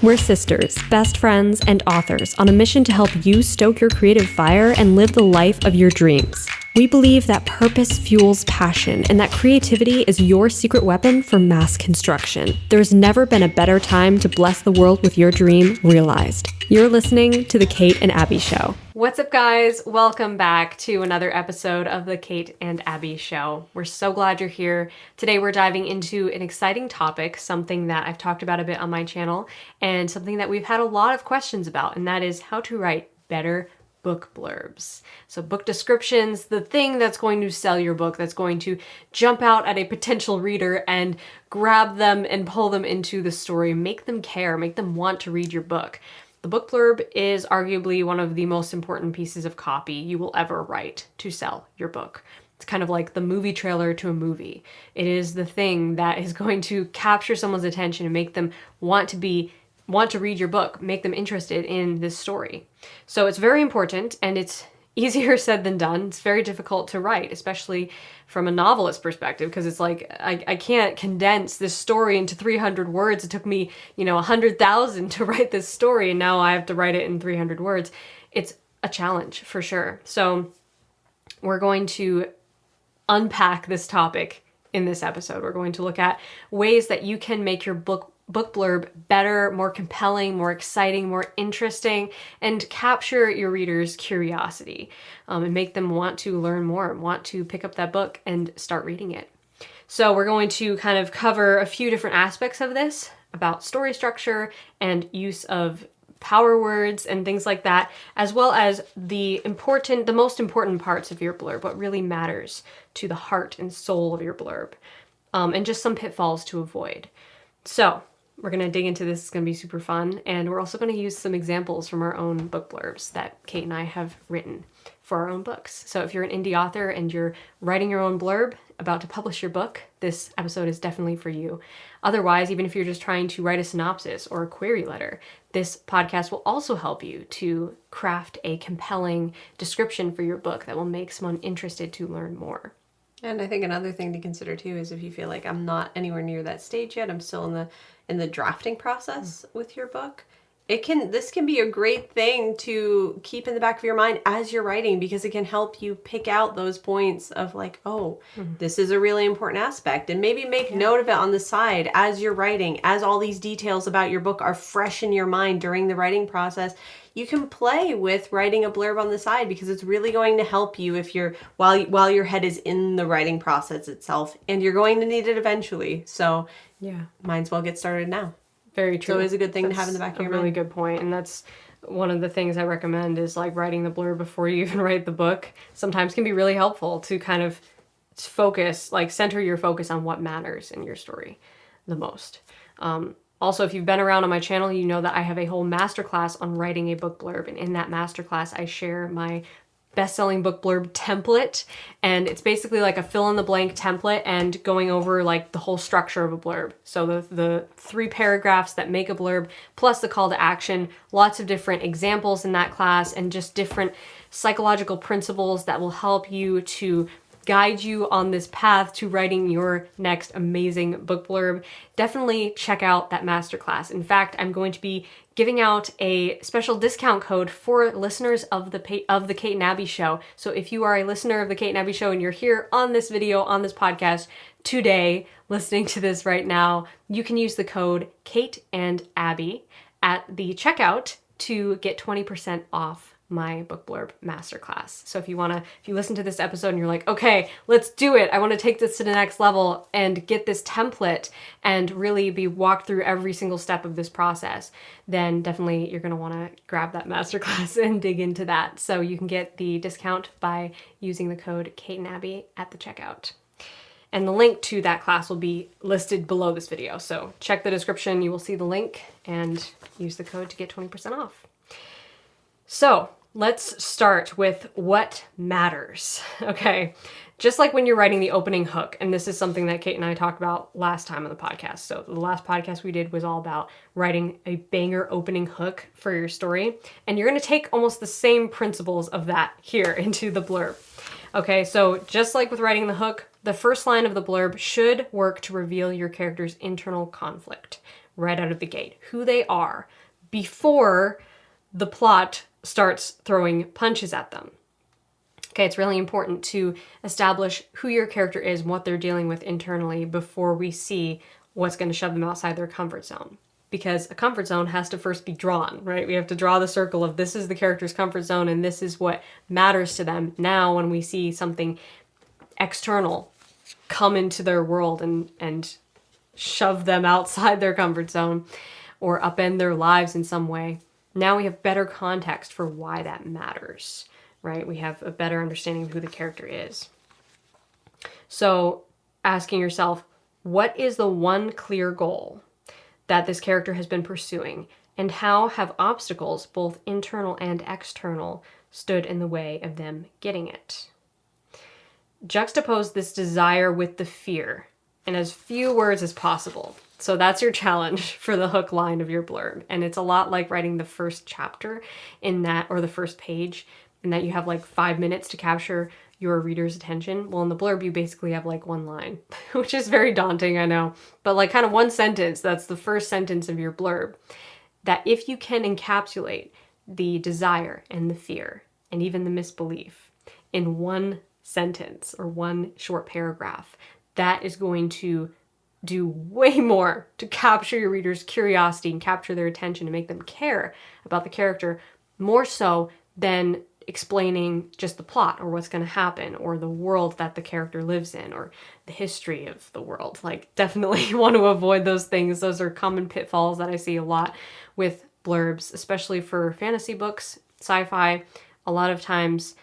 We're sisters, best friends, and authors on a mission to help you stoke your creative fire and live the life of your dreams. We believe that purpose fuels passion and that creativity is your secret weapon for mass construction. There's never been a better time to bless the world with your dream realized. You're listening to The Kate and Abby Show. What's up, guys? Welcome back to another episode of The Kate and Abby Show. We're so glad you're here. Today we're diving into an exciting topic, something that I've talked about a bit on my channel, and something that we've had a lot of questions about, and that is how to write better book blurbs. So book descriptions, the thing that's going to sell your book, that's going to jump out at a potential reader and grab them and pull them into the story, make them care, make them want to read your book. The book blurb is arguably one of the most important pieces of copy you will ever write to sell your book. It's kind of like the movie trailer to a movie. It is the thing that is going to capture someone's attention and make them want to read your book, make them interested in this story. So it's very important, and it's easier said than done. It's very difficult to write, especially from a novelist perspective, because it's like, I can't condense this story into 300 words. It took me, 100,000 to write this story, and now I have to write it in 300 words. It's a challenge for sure. So we're going to unpack this topic in this episode. We're going to look at ways that you can make your book blurb better, more compelling, more exciting, more interesting, and capture your readers' curiosity and make them want to learn more, want to pick up that book and start reading it. So we're going to kind of cover a few different aspects of this, about story structure and use of power words and things like that, as well as the most important parts of your blurb, what really matters to the heart and soul of your blurb, and just some pitfalls to avoid. So we're going to dig into this. It's going to be super fun. And we're also going to use some examples from our own book blurbs that Kate and I have written for our own books. So if you're an indie author and you're writing your own blurb, about to publish your book, this episode is definitely for you. Otherwise, even if you're just trying to write a synopsis or a query letter, this podcast will also help you to craft a compelling description for your book that will make someone interested to learn more. And I think another thing to consider too is if you feel like I'm not anywhere near that stage yet, I'm still in the drafting process with your book. This can be a great thing to keep in the back of your mind as you're writing, because it can help you pick out those points of like, this is a really important aspect, and maybe make note of it on the side as you're writing, as all these details about your book are fresh in your mind during the writing process. You can play with writing a blurb on the side, because it's really going to help you if while your head is in the writing process itself, and you're going to need it eventually. So might as well get started now. Very true. So it's a good thing to have in the back of your mind. A really good point. And that's one of the things I recommend, is like writing the blurb before you even write the book. Sometimes can be really helpful to kind of focus, like center your focus on what matters in your story the most. Also, if you've been around on my channel, you know that I have a whole masterclass on writing a book blurb. And in that masterclass, I share my best-selling book blurb template, and it's basically like a fill-in-the-blank template and going over like the whole structure of a blurb. So the 3 paragraphs that make a blurb, plus the call to action, lots of different examples in that class, and just different psychological principles that will help you to guide you on this path to writing your next amazing book blurb. Definitely check out that masterclass. In fact, I'm going to be giving out a special discount code for listeners of the Kate and Abby Show. So if you are a listener of the Kate and Abby Show and you're here on this video, on this podcast today, listening to this right now, you can use the code Kate and Abby at the checkout to get 20% off my book blurb masterclass. So if you listen to this episode and you're like, okay, let's do it. I want to take this to the next level and get this template and really be walked through every single step of this process, then definitely you're going to want to grab that masterclass and dig into that. So you can get the discount by using the code Kate and Abby at the checkout. And the link to that class will be listed below this video. So check the description, you will see the link, and use the code to get 20% off. So let's start with what matters. Okay, just like when you're writing the opening hook, and this is something that Kate and I talked about last time on the podcast. So the last podcast we did was all about writing a banger opening hook for your story. And you're going to take almost the same principles of that here into the blurb. Okay, so just like with writing the hook, the first line of the blurb should work to reveal your character's internal conflict right out of the gate, who they are, before the plot starts throwing punches at them. Okay, it's really important to establish who your character is and what they're dealing with internally before we see what's going to shove them outside their comfort zone. Because a comfort zone has to first be drawn, right? We have to draw the circle of this is the character's comfort zone and this is what matters to them. Now, when we see something external come into their world and shove them outside their comfort zone or upend their lives in some way, now we have better context for why that matters, right? We have a better understanding of who the character is. So asking yourself, what is the one clear goal that this character has been pursuing, and how have obstacles, both internal and external, stood in the way of them getting it? Juxtapose this desire with the fear in as few words as possible. So that's your challenge for the hook line of your blurb. And it's a lot like writing the first chapter in that, or the first page, in that you have like 5 minutes to capture your reader's attention. Well, in the blurb, you basically have like one line, which is very daunting, I know. But like kind of one sentence, that's the first sentence of your blurb. That if you can encapsulate the desire and the fear and even the misbelief in one sentence or one short paragraph, that is going to do way more to capture your reader's curiosity and capture their attention and make them care about the character, more so than explaining just the plot or what's going to happen or the world that the character lives in or the history of the world. Like, definitely want to avoid those things. Those are common pitfalls that I see a lot with blurbs, especially for fantasy books, sci-fi. A lot of times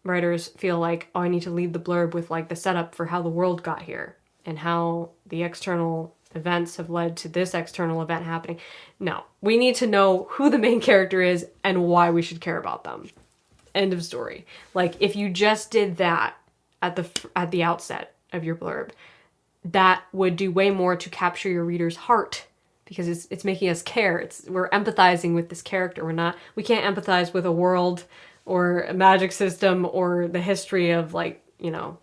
writers feel like, oh, I need to lead the blurb with like the setup for how the world got here and how the external events have led to this external event happening. No, we need to know who the main character is and why we should care about them. End of story. Like, if you just did that at the outset of your blurb, that would do way more to capture your reader's heart, because it's making us care. We're empathizing with this character. We can't empathize with a world or a magic system or the history of, like, you know,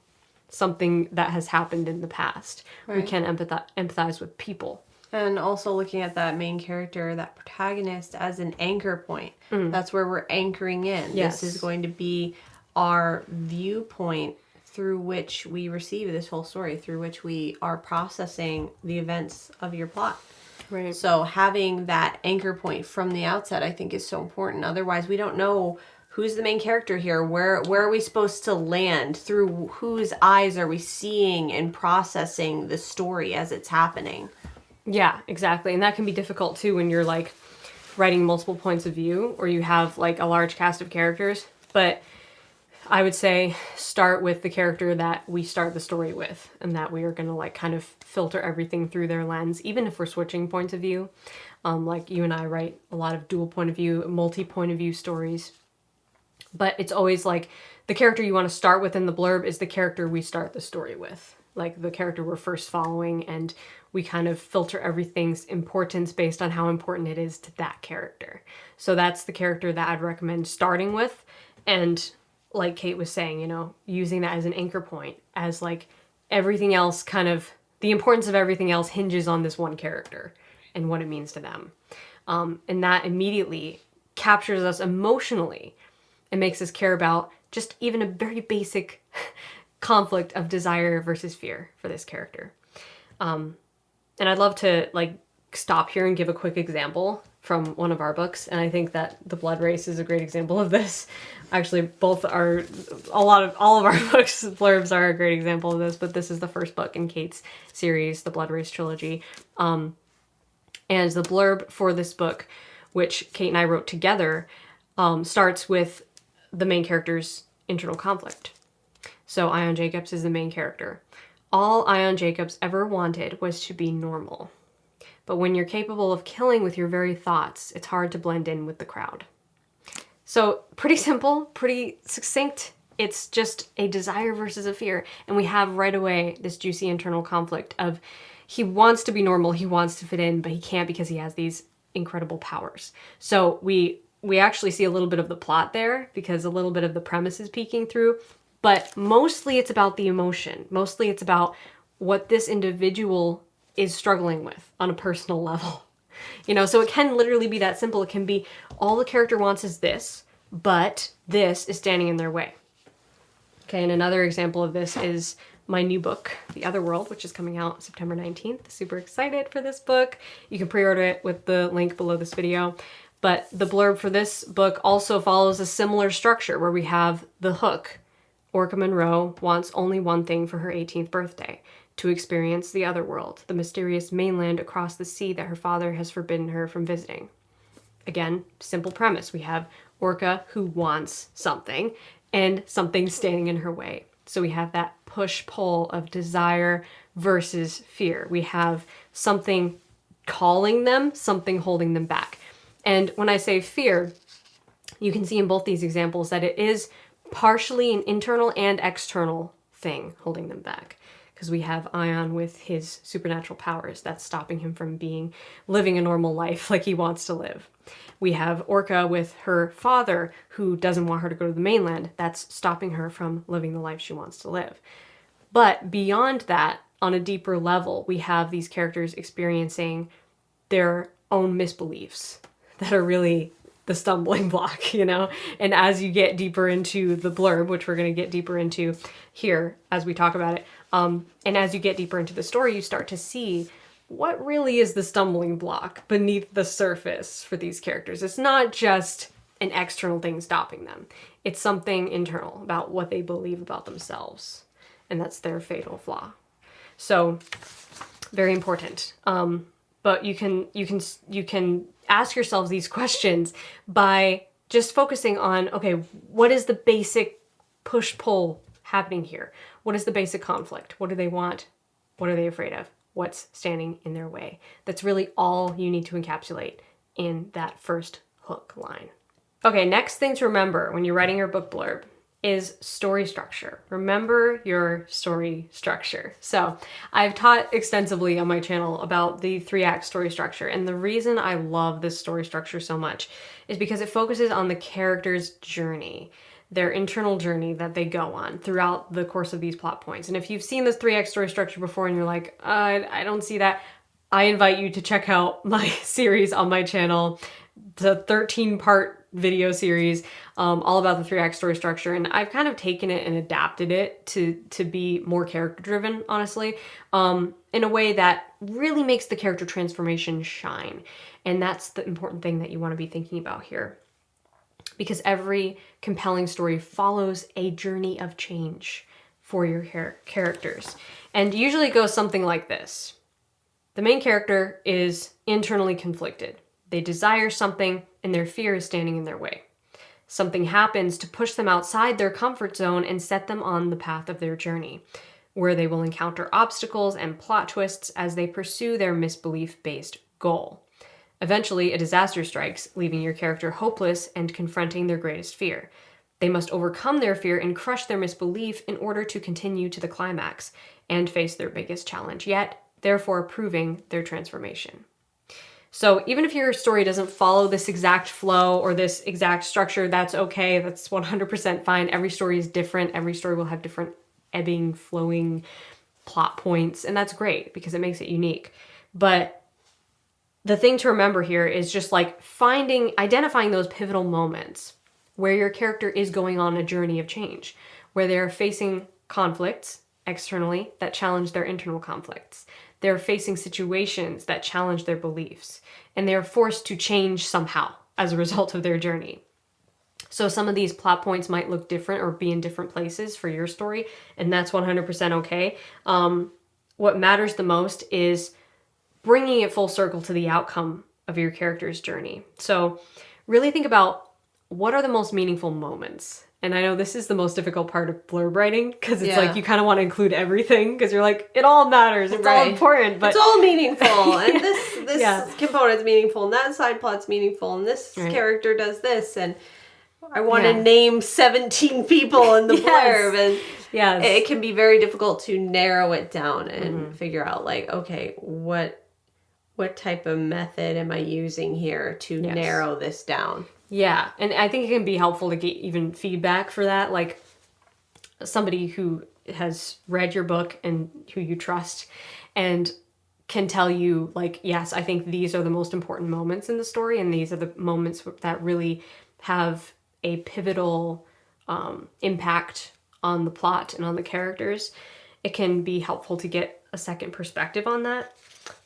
something that has happened in the past. Right. We can empathize with people. And also looking at that main character, that protagonist, as an anchor point. That's where we're anchoring in. Yes. This is going to be our viewpoint through which we receive this whole story, through which we are processing the events of your plot. Right. So having that anchor point from the outset, I think, is so important. Otherwise, we don't know who's the main character here. Where are we supposed to land? Through whose eyes are we seeing and processing the story as it's happening? Yeah, exactly. And that can be difficult too when you're like writing multiple points of view or you have like a large cast of characters. But I would say start with the character that we start the story with, and that we are going to like kind of filter everything through their lens, even if we're switching points of view. Like you and I write a lot of dual point of view, multi-point of view stories. But it's always like the character you want to start with in the blurb is the character we start the story with. Like the character we're first following, and we kind of filter everything's importance based on how important it is to that character. So that's the character that I'd recommend starting with. And like Kate was saying, you know, using that as an anchor point, as like everything else kind of, the importance of everything else hinges on this one character and what it means to them. And that immediately captures us emotionally and makes us care about just even a very basic conflict of desire versus fear for this character. And I'd love to like stop here and give a quick example from one of our books. And I think that The Blood Race is a great example of this. Actually, both are, all of our books, blurbs are a great example of this, but this is the first book in Kate's series, the Blood Race trilogy. And the blurb for this book, which Kate and I wrote together, starts with the main character's internal conflict. So Ion Jacobs is the main character. All Ion Jacobs ever wanted was to be normal. But when you're capable of killing with your very thoughts, it's hard to blend in with the crowd. So pretty simple, pretty succinct. It's just a desire versus a fear. And we have right away this juicy internal conflict of he wants to be normal, he wants to fit in, but he can't because he has these incredible powers. So we actually see a little bit of the plot there because a little bit of the premise is peeking through. But mostly it's about the emotion. Mostly it's about what this individual is struggling with on a personal level. You know, so it can literally be that simple. It can be all the character wants is this, but this is standing in their way. Okay, and another example of this is my new book, The Other World, which is coming out September 19th. Super excited for this book. You can pre-order it with the link below this video. But the blurb for this book also follows a similar structure where we have the hook. Orca Monroe wants only one thing for her 18th birthday, to experience the other world, the mysterious mainland across the sea that her father has forbidden her from visiting. Again, simple premise. We have Orca who wants something and something standing in her way. So we have that push-pull of desire versus fear. We have something calling them, something holding them back. And when I say fear, you can see in both these examples that it is partially an internal and external thing holding them back. Because we have Ion with his supernatural powers that's stopping him from living a normal life like he wants to live. We have Orca with her father who doesn't want her to go to the mainland. That's stopping her from living the life she wants to live. But beyond that, on a deeper level, we have these characters experiencing their own misbeliefs that are really the stumbling block, you know? And as you get deeper into the blurb, which we're going to get deeper into here as we talk about it, and as you get deeper into the story, you start to see what really is the stumbling block beneath the surface for these characters. It's not just an external thing stopping them. It's something internal about what they believe about themselves. And that's their fatal flaw. So, very important. But you can ask yourselves these questions by just focusing on, okay, what is the basic push-pull happening here? What is the basic conflict? What do they want? What are they afraid of? What's standing in their way? That's really all you need to encapsulate in that first hook line. Okay, next thing to remember when you're writing your book blurb is story structure. Remember your story structure. So I've taught extensively on my channel about the 3-act story structure. And the reason I love this story structure so much is because it focuses on the character's journey, their internal journey that they go on throughout the course of these plot points. And if you've seen this 3-act story structure before and you're like, I don't see that, I invite you to check out my series on my channel, the 13-part video series, all about the 3-act story structure. And I've kind of taken it and adapted it to be more character driven, honestly, in a way that really makes the character transformation shine. And that's the important thing that you want to be thinking about here. Because every compelling story follows a journey of change for your characters. And usually it goes something like this. The main character is internally conflicted. They desire something and their fear is standing in their way. Something happens to push them outside their comfort zone and set them on the path of their journey, where they will encounter obstacles and plot twists as they pursue their misbelief-based goal. Eventually, a disaster strikes, leaving your character hopeless and confronting their greatest fear. They must overcome their fear and crush their misbelief in order to continue to the climax and face their biggest challenge yet, therefore proving their transformation. So even if your story doesn't follow this exact flow or this exact structure, that's okay. That's 100% fine. Every story is different. Every story will have different ebbing, flowing plot points, and that's great because it makes it unique. But the thing to remember here is just like identifying those pivotal moments where your character is going on a journey of change, where they're facing conflicts externally that challenge their internal conflicts. They're facing situations that challenge their beliefs, and they're forced to change somehow as a result of their journey. So some of these plot points might look different or be in different places for your story, and that's 100% okay. What matters the most is bringing it full circle to the outcome of your character's journey. So really think about what are the most meaningful moments. And I know this is the most difficult part of blurb writing because it's like you kind of want to include everything because you're like, it all matters. It's all important. But it's all meaningful. And this component's meaningful and that side plot's meaningful and this character does this. And I want to name 17 people in the blurb. And it can be very difficult to narrow it down and figure out like, okay, what type of method am I using here to narrow this down? Yeah, and I think it can be helpful to get even feedback for that, like somebody who has read your book and who you trust, and can tell you, like, yes, I think these are the most important moments in the story, and these are the moments that really have a pivotal impact on the plot and on the characters. It can be helpful to get a second perspective on that.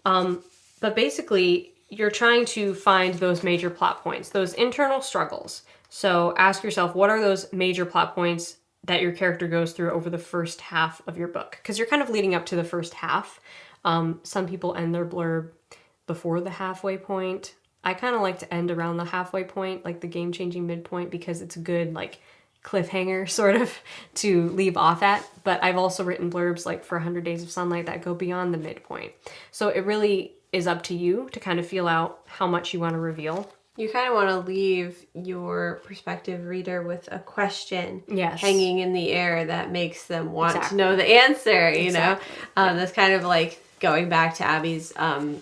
But basically, you're trying to find those major plot points, those internal struggles. So ask yourself, what are those major plot points that your character goes through over the first half of your book? Because you're kind of leading up to the first half. Some people end their blurb before the halfway point. I kind of like to end around the halfway point, like the game-changing midpoint, because it's a good, like, cliffhanger sort of to leave off at. But I've also written blurbs like for 100 Days of Sunlight that go beyond the midpoint. So it really is up to you to kind of feel out how much you want to reveal. You kind of want to leave your prospective reader with a question Yes. hanging in the air that makes them want to know the answer, you know? That's kind of like going back to Abby's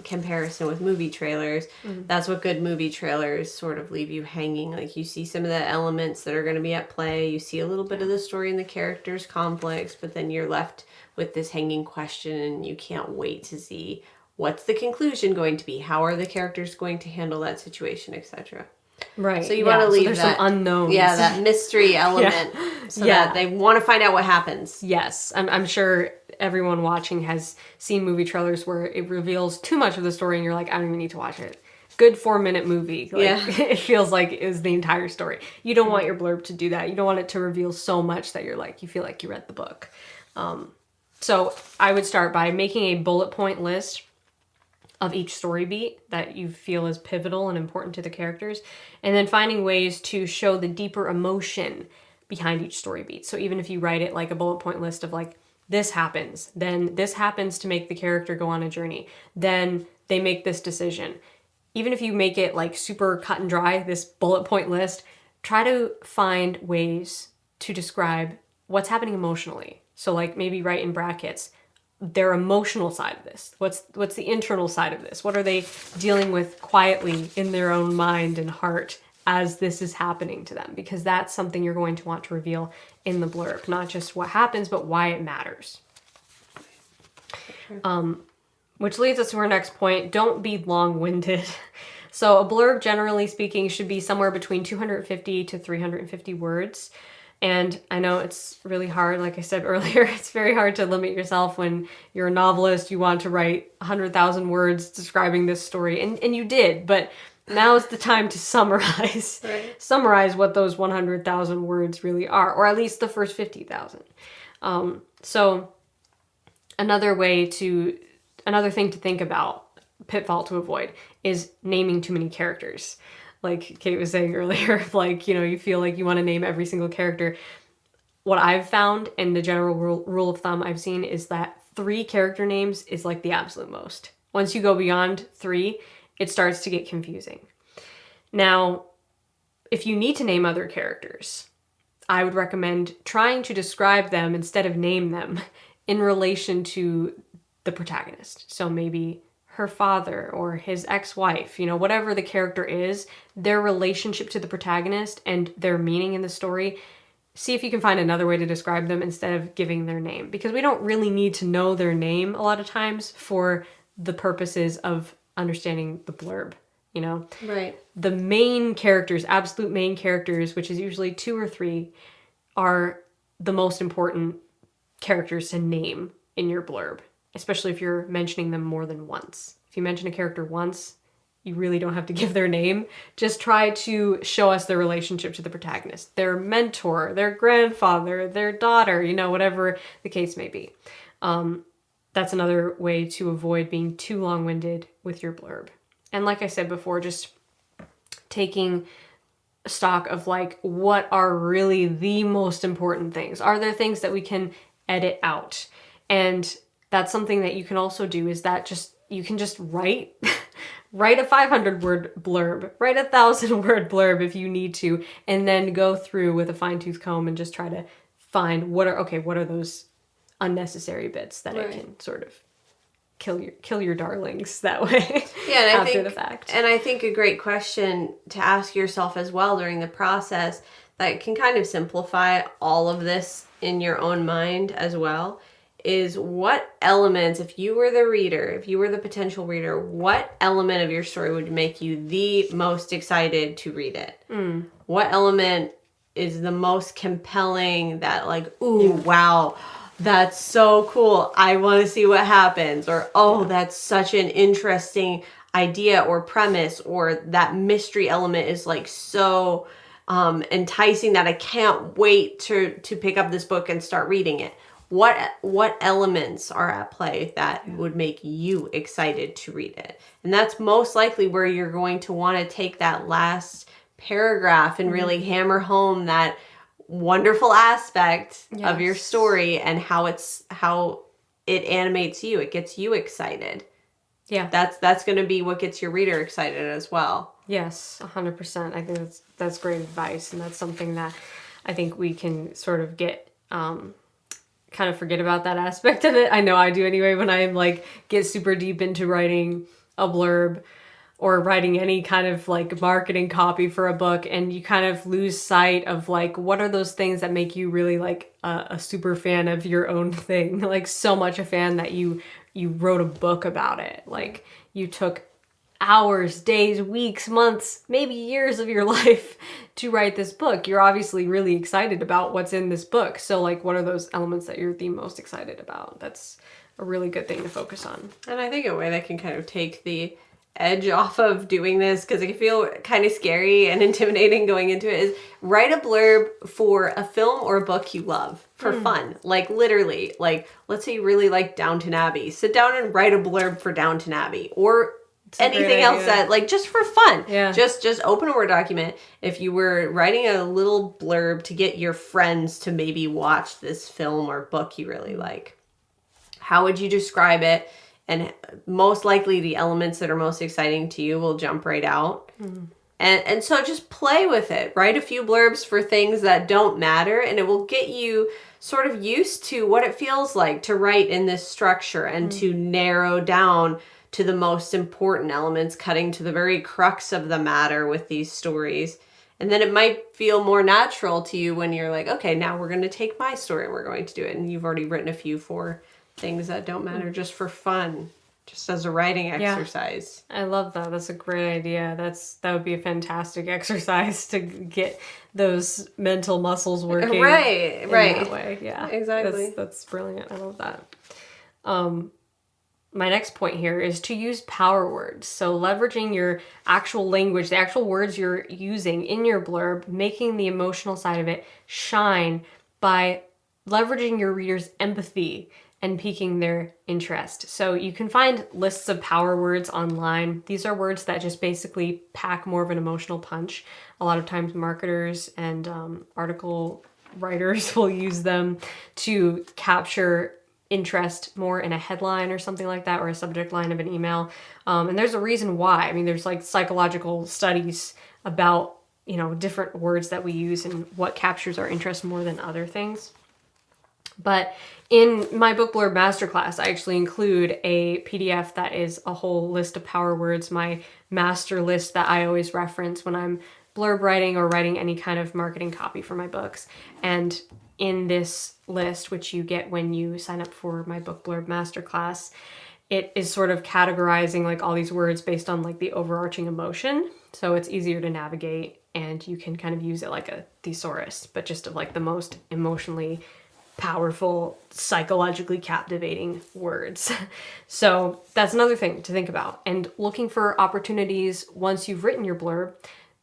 comparison with movie trailers. That's what good movie trailers sort of leave you hanging. Like, you see some of the elements that are going to be at play. You see a little bit of the story and the characters' conflicts, but then you're left with this hanging question, and you can't wait to see what's the conclusion going to be? How are the characters going to handle that situation, etc.? Right. So you want to leave there's that, some unknowns. Yeah, that mystery element, so that they want to find out what happens. Yes, I'm sure everyone watching has seen movie trailers where it reveals too much of the story, and you're like, I don't even need to watch it. Good 4-minute movie. Like, it feels like it was the entire story. You don't want your blurb to do that. You don't want it to reveal so much that you're like, you feel like you read the book. So I would start by making a bullet point list of each story beat that you feel is pivotal and important to the characters, and then finding ways to show the deeper emotion behind each story beat. So even if you write it like a bullet point list of like, this happens, then this happens to make the character go on a journey, then they make this decision. Even if you make it like super cut and dry, this bullet point list, try to find ways to describe what's happening emotionally. So like maybe write in brackets their emotional side of this. What's the internal side of this? What are they dealing with quietly in their own mind and heart as this is happening to them? Because that's something you're going to want to reveal in the blurb. Not just what happens, but why it matters. Which leads us to our next point. Don't be long-winded. So a blurb, generally speaking, should be somewhere between 250 to 350 words. And I know it's really hard, like I said earlier, it's very hard to limit yourself when you're a novelist, you want to write 100,000 words describing this story, and you did, but now is the time to summarize. Right. Summarize what those 100,000 words really are, or at least the first 50,000. So another thing to think about, pitfall to avoid, is naming too many characters. Like Kate was saying earlier, like, you know, you feel like you want to name every single character. What I've found, and the general rule of thumb I've seen, is that 3 character names is like the absolute most. Once you go beyond 3, it starts to get confusing. Now, if you need to name other characters, I would recommend trying to describe them instead of name them in relation to the protagonist. So maybe her father or his ex-wife, you know, whatever the character is, their relationship to the protagonist and their meaning in the story. See if you can find another way to describe them instead of giving their name, because we don't really need to know their name a lot of times for the purposes of understanding the blurb, you know? Right. The main characters, absolute main characters, which is usually 2 or 3, are the most important characters to name in your blurb, especially if you're mentioning them more than once. If you mention a character once, you really don't have to give their name. Just try to show us their relationship to the protagonist, their mentor, their grandfather, their daughter, you know, whatever the case may be. That's another way to avoid being too long-winded with your blurb. And like I said before, just taking stock of like, what are really the most important things? Are there things that we can edit out? And that's something that you can also do, is that you can just write a 500-word blurb, write a 1,000-word blurb if you need to, and then go through with a fine-tooth comb and just try to find what are those unnecessary bits that it can sort of kill your darlings that way. Yeah, and after the fact. And I think a great question to ask yourself as well during the process that can kind of simplify all of this in your own mind as well is what elements, if you were the reader, if you were the potential reader, what element of your story would make you the most excited to read it? What element is the most compelling that like, ooh, wow, that's so cool. I want to see what happens. Or, oh, that's such an interesting idea or premise, or that mystery element is like so enticing that I can't wait to pick up this book and start reading it. What elements are at play that would make you excited to read it? And that's most likely where you're going to want to take that last paragraph and really hammer home that wonderful aspect of your story and how it animates you. It gets you excited. Yeah. That's going to be what gets your reader excited as well. Yes, 100%. I think that's great advice, and that's something that I think we can sort of get kind of forget about that aspect of it. I know I do anyway when I like get super deep into writing a blurb or writing any kind of like marketing copy for a book, and you kind of lose sight of like what are those things that make you really like a super fan of your own thing, like so much a fan that you wrote a book about it. Like you took hours, days, weeks, months, maybe years of your life to write this book. You're obviously really excited about what's in this book. So like, what are those elements that you're the most excited about? That's a really good thing to focus on. And I think a way that can kind of take the edge off of doing this, because it can feel kind of scary and intimidating going into it, is write a blurb for a film or a book you love for fun. Like literally, like let's say you really like Downton Abbey. Sit down and write a blurb for Downton Abbey, or anything else that like just for fun. Yeah. Just open a Word document. If you were writing a little blurb to get your friends to maybe watch this film or book you really like, how would you describe it? And most likely the elements that are most exciting to you will jump right out. And so just play with it. Write a few blurbs for things that don't matter, and it will get you sort of used to what it feels like to write in this structure and to narrow down to the most important elements, cutting to the very crux of the matter with these stories. And then it might feel more natural to you when you're like, okay, now we're going to take my story and we're going to do it. And you've already written a few for things that don't matter, just for fun, just as a writing exercise. I love that. That's a great idea. That would be a fantastic exercise to get those mental muscles working. Right. That way. Yeah, exactly. That's brilliant. I love that. My next point here is to use power words. So leveraging your actual language, the actual words you're using in your blurb, making the emotional side of it shine by leveraging your reader's empathy and piquing their interest. So you can find lists of power words online. These are words that just basically pack more of an emotional punch. A lot of times marketers and article writers will use them to capture interest more in a headline or something like that, or a subject line of an email. And there's a reason why. I mean, there's like psychological studies about, different words that we use and what captures our interest more than other things. But in my book blurb masterclass, I actually include a PDF that is a whole list of power words, my master list that I always reference when I'm blurb writing or writing any kind of marketing copy for my books. And in this list, which you get when you sign up for my book blurb masterclass, it is sort of categorizing like all these words based on like the overarching emotion. So it's easier to navigate, and you can kind of use it like a thesaurus, but just of like the most emotionally powerful, psychologically captivating words. So that's another thing to think about. And looking for opportunities once you've written your blurb,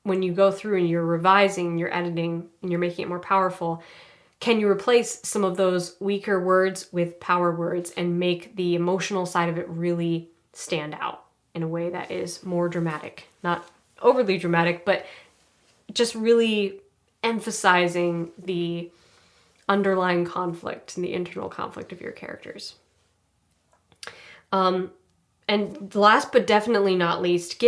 when you go through and you're revising, you're editing, and you're making it more powerful, can you replace some of those weaker words with power words and make the emotional side of it really stand out in a way that is more dramatic? Not overly dramatic, but just really emphasizing the underlying conflict and the internal conflict of your characters. And last but definitely not least,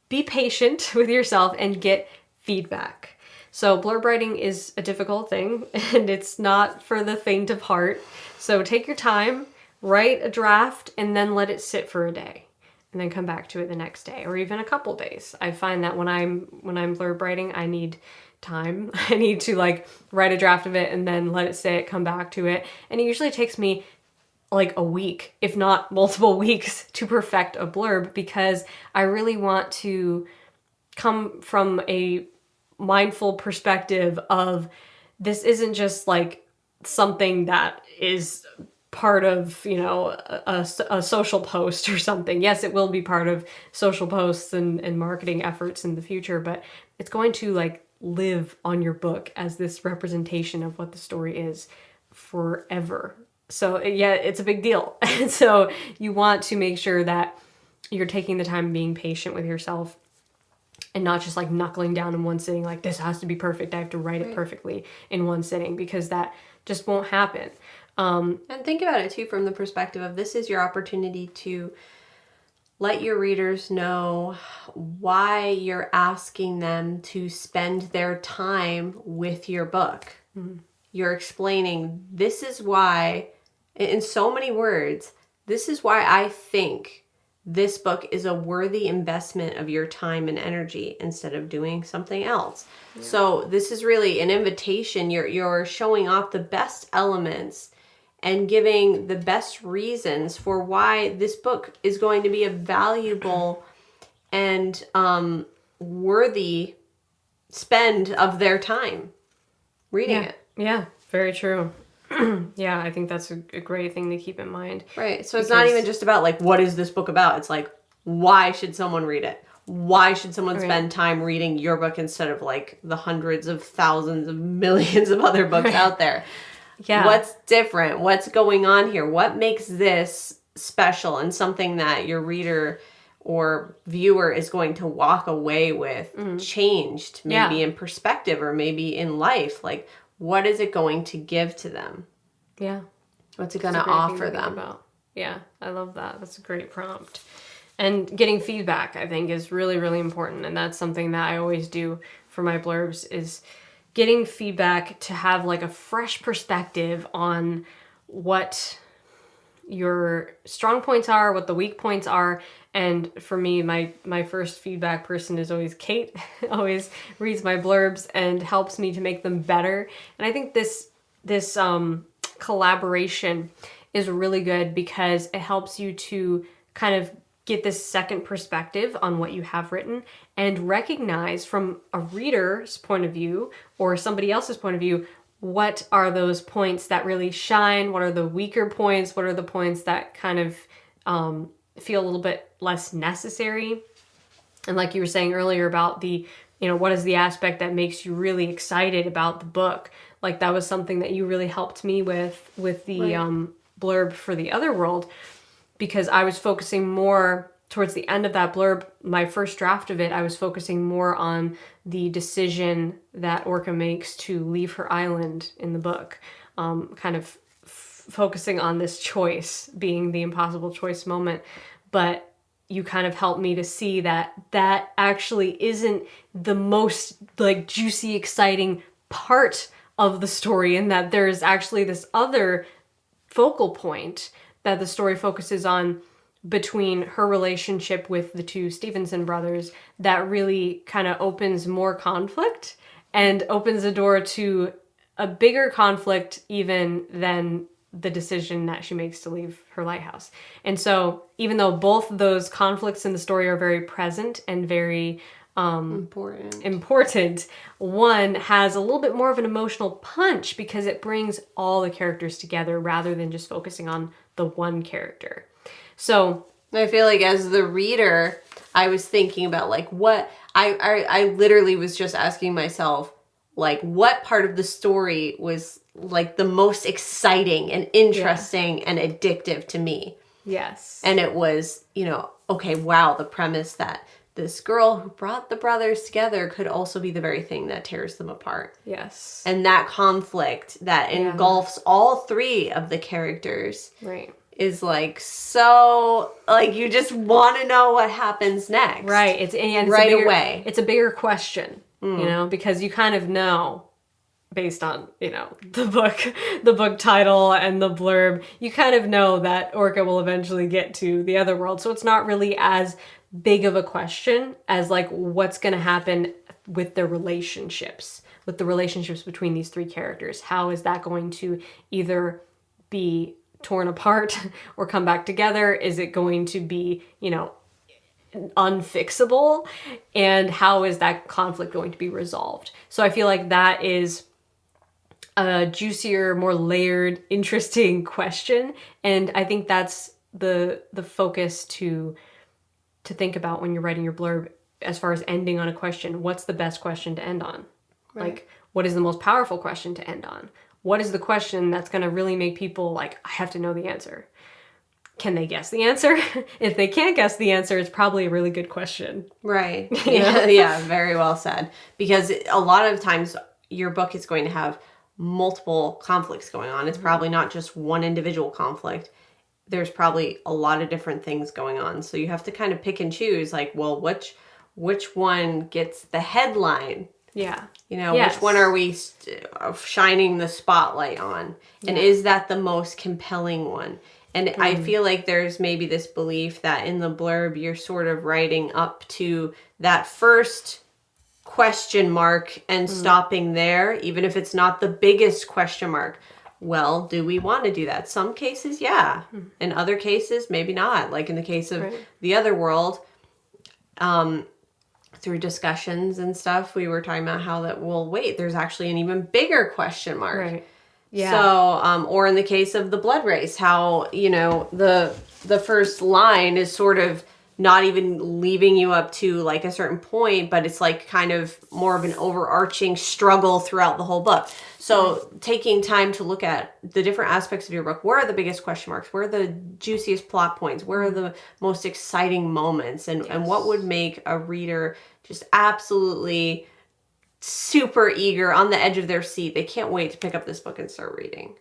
be patient with yourself and get feedback. So blurb writing is a difficult thing, and it's not for the faint of heart. So take your time, write a draft, and then let it sit for a day, and then come back to it the next day, or even a couple days. I find that when I'm blurb writing, I need time. I need to like write a draft of it and then let it sit, come back to it. And it usually takes me like a week, if not multiple weeks, to perfect a blurb, because I really want to come from a mindful perspective of this isn't just like something that is part of, you know, a social post or something. Yes, it will be part of social posts and marketing efforts in the future, but it's going to like live on your book as this representation of what the story is forever. So yeah, it's a big deal. And so you want to make sure that you're taking the time being patient with yourself and not just like knuckling down in one sitting, like this has to be perfect, I have to write it perfectly in one sitting, because that just won't happen. And think about it too from the perspective of this is your opportunity to let your readers know why you're asking them to spend their time with your book. Mm-hmm. You're explaining, this is why, in so many words, this is why I think this book is a worthy investment of your time and energy instead of doing something else. Yeah. So this is really an invitation. You're showing off the best elements and giving the best reasons for why this book is going to be a valuable and worthy spend of their time reading it. Yeah, very true. Yeah, I think that's a great thing to keep in mind. Right. So it's not even just about like, what is this book about? It's like, why should someone read it? Why should someone spend time reading your book instead of like the hundreds of thousands of millions of other books out there? Yeah. What's different? What's going on here? What makes this special and something that your reader or viewer is going to walk away with changed, maybe in perspective or maybe in life? Like, what is it going to give to them? Yeah. What's it going to offer them? Yeah, I love that. That's a great prompt. And getting feedback, I think, is really, really important. And that's something that I always do for my blurbs, is getting feedback to have like a fresh perspective on what your strong points are, what the weak points are. And for me, my first feedback person is always Kate. Always reads my blurbs and helps me to make them better. And I think this collaboration is really good because it helps you to kind of get this second perspective on what you have written and recognize from a reader's point of view or somebody else's point of view, what are those points that really shine? What are the weaker points? What are the points that kind of feel a little bit less necessary? And like you were saying earlier about the, you know, what is the aspect that makes you really excited about the book? Like that was something that you really helped me with the blurb for The Other World, because I was focusing more towards the end of that blurb, my first draft of it, I was focusing more on the decision that Orca makes to leave her island in the book, kind of focusing on this choice being the impossible choice moment. But you kind of helped me to see that that actually isn't the most like juicy, exciting part of the story, and that there's actually this other focal point that the story focuses on between her relationship with the two Stevenson brothers that really kind of opens more conflict and opens the door to a bigger conflict even than the decision that she makes to leave her lighthouse. And so even though both of those conflicts in the story are very present and very important, one has a little bit more of an emotional punch because it brings all the characters together rather than just focusing on the one character. So I feel like as the reader, I was thinking about like what I literally was just asking myself, like what part of the story was like the most exciting and interesting and addictive to me. Yes. And it was, you know, okay, wow, the premise that this girl who brought the brothers together could also be the very thing that tears them apart. Yes. And that conflict that engulfs all three of the characters. Right. Is like so like you just want to know what happens next. Right. It's right away. It's a bigger question, you know, because you kind of know based on, you know, the book title and the blurb, you kind of know that Orca will eventually get to the other world. So it's not really as big of a question as like what's going to happen with their relationships, with the relationships between these three characters. How is that going to either be torn apart or come back together? Is it going to be, unfixable? And how is that conflict going to be resolved? So I feel like that is a juicier, more layered, interesting question. And I think that's the focus to think about when you're writing your blurb as far as ending on a question. What's the best question to end on? Right. Like, what is the most powerful question to end on? What is the question that's going to really make people like, I have to know the answer? Can they guess the answer? If they can't guess the answer, it's probably a really good question. Right. Yeah, very well said. Because a lot of times your book is going to have multiple conflicts going on. It's probably not just one individual conflict. There's probably a lot of different things going on. So you have to kind of pick and choose, like, well, which one gets the headline? Yeah. Yes. Which one are we shining the spotlight on? And is that the most compelling one? And I feel like there's maybe this belief that in the blurb, you're sort of writing up to that first question mark and stopping there, even if it's not the biggest question mark. Well, do we want to do that? Some cases, yeah. In other cases, maybe not. Like in the case of The Other World, through discussions and stuff, we were talking about how that, well, wait, there's actually an even bigger question mark. Right. Yeah. So, or in the case of The Blood Race, how, the first line is sort of not even leaving you up to like a certain point, but it's like kind of more of an overarching struggle throughout the whole book. So taking time to look at the different aspects of your book, where are the biggest question marks? Where are the juiciest plot points? Where are the most exciting moments? And what would make a reader just absolutely super eager, on the edge of their seat? They can't wait to pick up this book and start reading.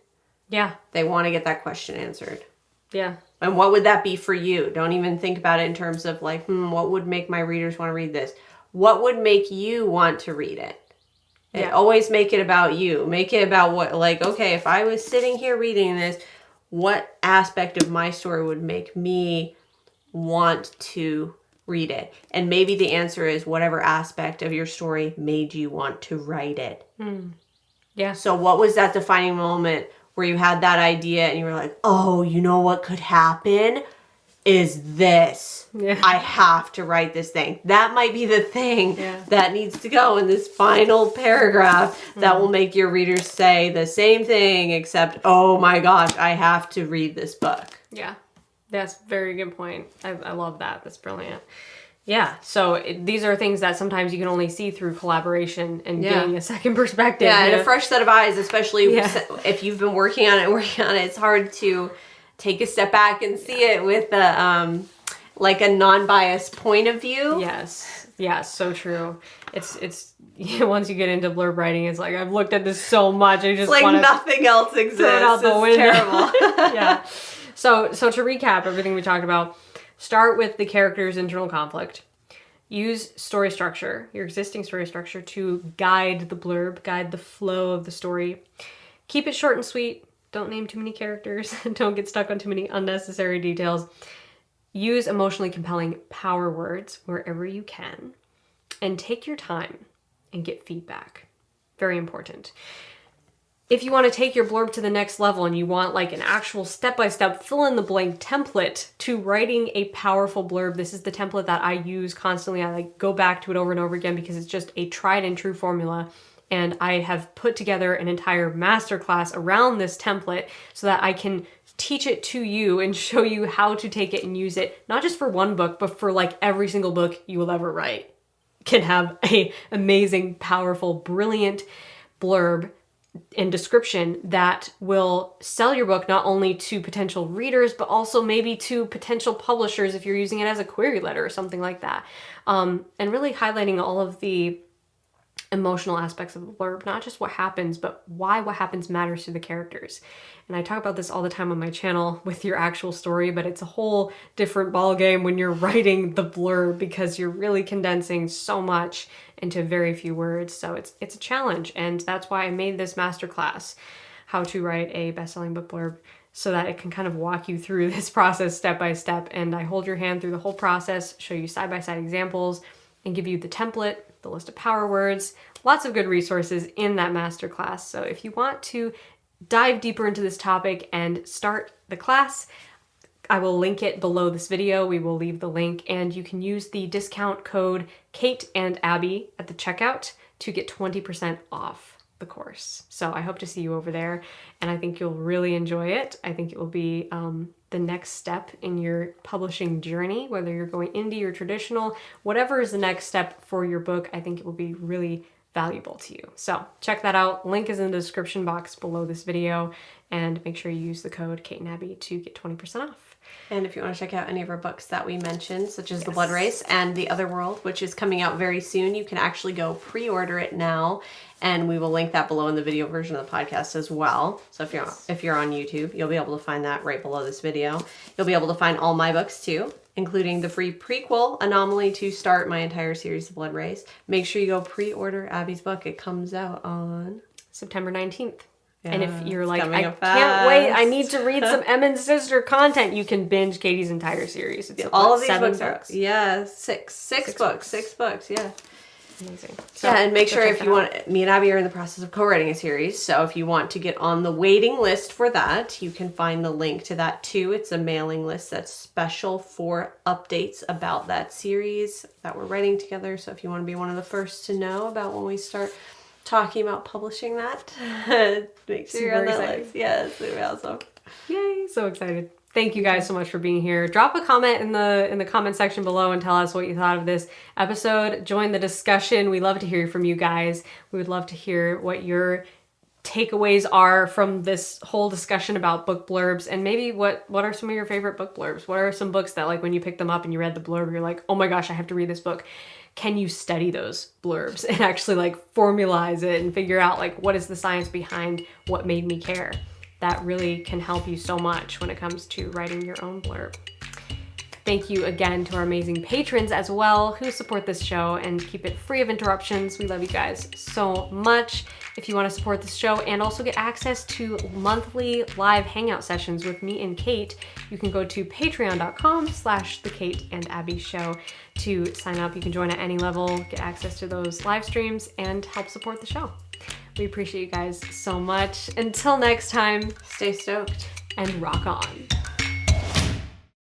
Yeah. They want to get that question answered. Yeah. And what would that be for you? Don't even think about it in terms of like, what would make my readers want to read this? What would make you want to read it? Yeah. Always make it about you. Make it about what, like, okay, if I was sitting here reading this, what aspect of my story would make me want to read it? And maybe the answer is whatever aspect of your story made you want to write it. Yeah. So what was that defining moment where you had that idea and you were like, oh, you know what could happen is this. Yeah. I have to write this thing. That might be the thing that needs to go in this final paragraph that will make your readers say the same thing, except, oh my gosh, I have to read this book. Yeah. That's a very good point. I love that. That's brilliant. Yeah. So these are things that sometimes you can only see through collaboration and getting a second perspective. Yeah, and a fresh set of eyes, especially if you've been working on it. It's hard to take a step back and see it with a like a non-biased point of view. Yes. Yeah, so true. It's once you get into blurb writing, it's like, I've looked at this so much. I just want nothing else exists. Throw it out the window. Terrible. Yeah. So to recap everything we talked about, start with the character's internal conflict. Use story structure, your existing story structure, to guide the blurb, guide the flow of the story. Keep it short and sweet. Don't name too many characters. Don't get stuck on too many unnecessary details. Use emotionally compelling power words wherever you can. And take your time and get feedback. Very important. If you want to take your blurb to the next level and you want like an actual step-by-step fill-in-the-blank template to writing a powerful blurb, this is the template that I use constantly. I like go back to it over and over again because it's just a tried and true formula. And I have put together an entire masterclass around this template so that I can teach it to you and show you how to take it and use it, not just for one book, but for like every single book you will ever write. Can have a amazing, powerful, brilliant blurb and description that will sell your book not only to potential readers, but also maybe to potential publishers if you're using it as a query letter or something like that. And really highlighting all of the emotional aspects of the blurb, not just what happens, but why what happens matters to the characters. And I talk about this all the time on my channel with your actual story, but it's a whole different ballgame when you're writing the blurb because you're really condensing so much into very few words. So it's a challenge, and that's why I made this masterclass, how to write a best-selling book blurb, so that it can kind of walk you through this process step by step. And I hold your hand through the whole process, show you side-by-side examples, and give you the template, the list of power words, lots of good resources in that masterclass. So if you want to dive deeper into this topic and start the class, I will link it below this video. We will leave the link, and you can use the discount code Kate and Abby at the checkout to get 20% off the course. So I hope to see you over there, and I think you'll really enjoy it. I think it will be the next step in your publishing journey, whether you're going indie or traditional, whatever is the next step for your book, I think it will be really valuable to you. So check that out. Link is in the description box below this video, and make sure you use the code Kate and Abby to get 20% off. And if you want to check out any of our books that we mentioned, such as The Blood Race and The Other World, which is coming out very soon, you can actually go pre-order it now, and we will link that below in the video version of the podcast as well. So if you're on YouTube, you'll be able to find that right below this video. You'll be able to find all my books too, including the free prequel, Anomaly, to start my entire series, The Blood Race. Make sure you go pre-order Abby's book. It comes out on September 19th. Yeah, and if you're like, I can't can't wait, I need to read some Emmons sister content, you can binge Katie's entire series. It's all of these 7 books are, yeah, six books, yeah. Amazing. So, yeah, and make sure if you want, me and Abby are in the process of co-writing a series, so if you want to get on the waiting list for that, you can find the link to that too. It's a mailing list that's special for updates about that series that we're writing together. So if you want to be one of the first to know about when we start talking about publishing that, make sure you're on that list. Yes, it'll be awesome. Yay, so excited. Thank you guys so much for being here. Drop a comment in the comment section below and tell us what you thought of this episode. Join the discussion. We love to hear from you guys. We would love to hear what your takeaways are from this whole discussion about book blurbs, and maybe what are some of your favorite book blurbs? What are some books that, like, when you pick them up and you read the blurb, you're like, oh my gosh, I have to read this book. Can you study those blurbs and actually like formalize it and figure out like what is the science behind what made me care? That really can help you so much when it comes to writing your own blurb. Thank you again to our amazing patrons as well who support this show and keep it free of interruptions. We love you guys so much. If you want to support this show and also get access to monthly live hangout sessions with me and Kate, you can go to patreon.com/The Kate and Abby Show to sign up. You can join at any level, get access to those live streams, and help support the show. We appreciate you guys so much. Until next time, stay stoked and rock on.